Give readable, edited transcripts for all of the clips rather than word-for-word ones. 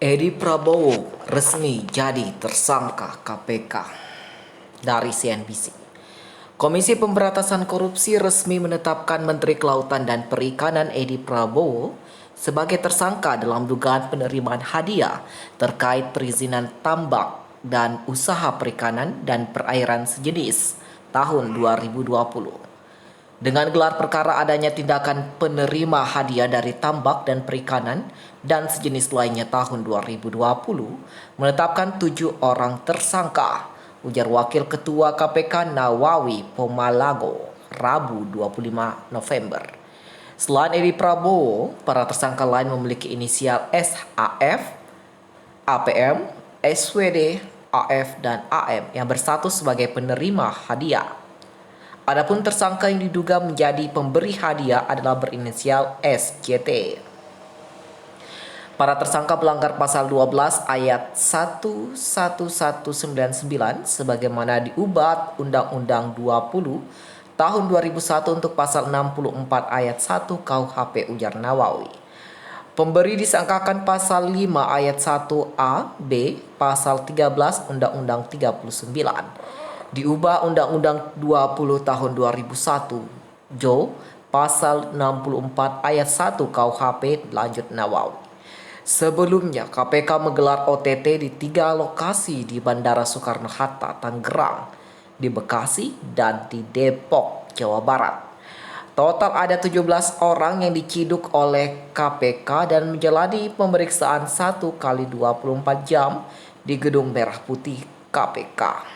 Edi Prabowo resmi jadi tersangka KPK. Dari CNBC. Komisi Pemberantasan Korupsi resmi menetapkan Menteri Kelautan dan Perikanan Edi Prabowo sebagai tersangka dalam dugaan penerimaan hadiah terkait perizinan tambak dan usaha perikanan dan perairan sejenis tahun 2020. Dengan gelar perkara adanya tindakan penerima hadiah dari tambak dan perikanan dan sejenis lainnya tahun 2020, menetapkan 7 orang tersangka, ujar Wakil Ketua KPK Nawawi Pomalago, Rabu 25 November. Selain Edi Prabowo, para tersangka lain memiliki inisial SAF, APM, SWD, AF, dan AM yang berstatus sebagai penerima hadiah. Adapun tersangka yang diduga menjadi pemberi hadiah adalah berinisial SJT. Para tersangka melanggar pasal 12 ayat 11199 sebagaimana diubah Undang-Undang 20 tahun 2001 untuk pasal 64 ayat 1 KUHP, ujar Nawawi. Pemberi disangkakan pasal 5 ayat 1A, B, pasal 13 Undang-Undang 39. Diubah Undang-Undang 20 tahun 2001, Jo, pasal 64 ayat 1 KUHP, lanjut Nawawi. Sebelumnya, KPK menggelar OTT di 3 lokasi di Bandara Soekarno-Hatta, Tangerang, di Bekasi, dan di Depok, Jawa Barat. Total ada 17 orang yang diciduk oleh KPK dan menjalani pemeriksaan 1 kali 24 jam di Gedung Merah Putih KPK.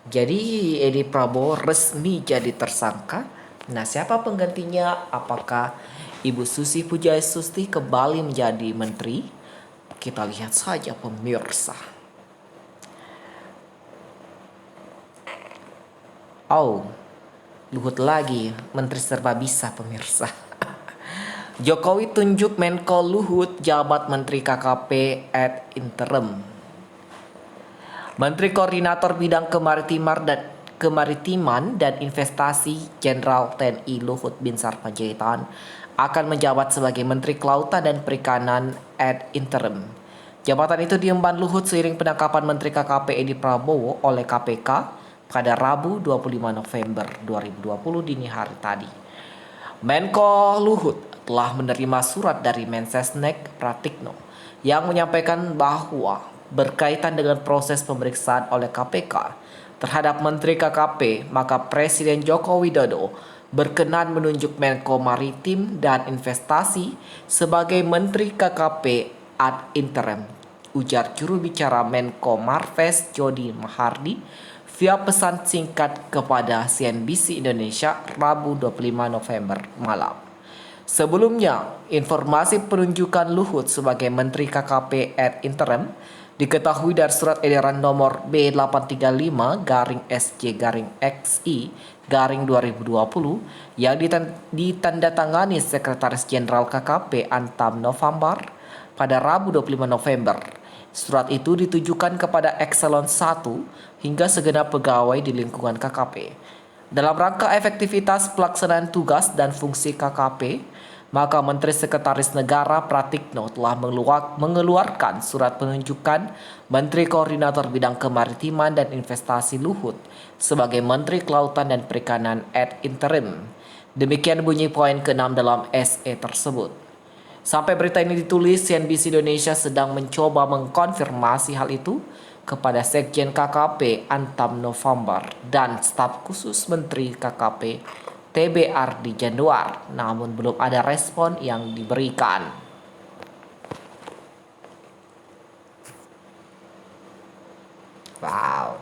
Jadi Edi Prabowo resmi jadi tersangka. Nah, siapa penggantinya? Apakah Ibu Susi Pujastuti kembali menjadi menteri? Kita lihat saja pemirsa. Oh, Luhut lagi, menteri serba bisa pemirsa. Jokowi tunjuk Menko Luhut jabat Menteri KKP ad interim. Menteri Koordinator Bidang Kemaritiman dan Investasi Jenderal TNI Luhut Binsar Panjaitan akan menjabat sebagai Menteri Kelautan dan Perikanan ad interim. Jabatan itu diemban Luhut seiring penangkapan Menteri KKP Edi Prabowo oleh KPK pada Rabu 25 November 2020 dini hari tadi. Menko Luhut telah menerima surat dari Mensesnek Pratikno yang menyampaikan bahwa berkaitan dengan proses pemeriksaan oleh KPK terhadap Menteri KKP, maka Presiden Joko Widodo berkenan menunjuk Menko Maritim dan Investasi sebagai Menteri KKP ad interim, ujar juru bicara Menko Marves Jody Mahardi via pesan singkat kepada CNBC Indonesia Rabu 25 November malam. Sebelumnya, informasi penunjukan Luhut sebagai Menteri KKP ad interim diketahui dari surat edaran nomor B83/SJ/XI/2020 yang ditandatangani Sekretaris Jenderal KKP Antam November pada Rabu 25 November. Surat itu ditujukan kepada Ekselon 1 hingga segenap pegawai di lingkungan KKP. Dalam rangka efektivitas pelaksanaan tugas dan fungsi KKP, maka Menteri Sekretaris Negara Pratikno telah mengeluarkan surat penunjukan Menteri Koordinator Bidang Kemaritiman dan Investasi Luhut sebagai Menteri Kelautan dan Perikanan ad interim. Demikian bunyi poin ke-6 dalam SE tersebut. Sampai berita ini ditulis, CNBC Indonesia sedang mencoba mengkonfirmasi hal itu kepada Sekjen KKP Antam November dan staf khusus Menteri KKP TBR di Januar, namun belum ada respon yang diberikan. Wow.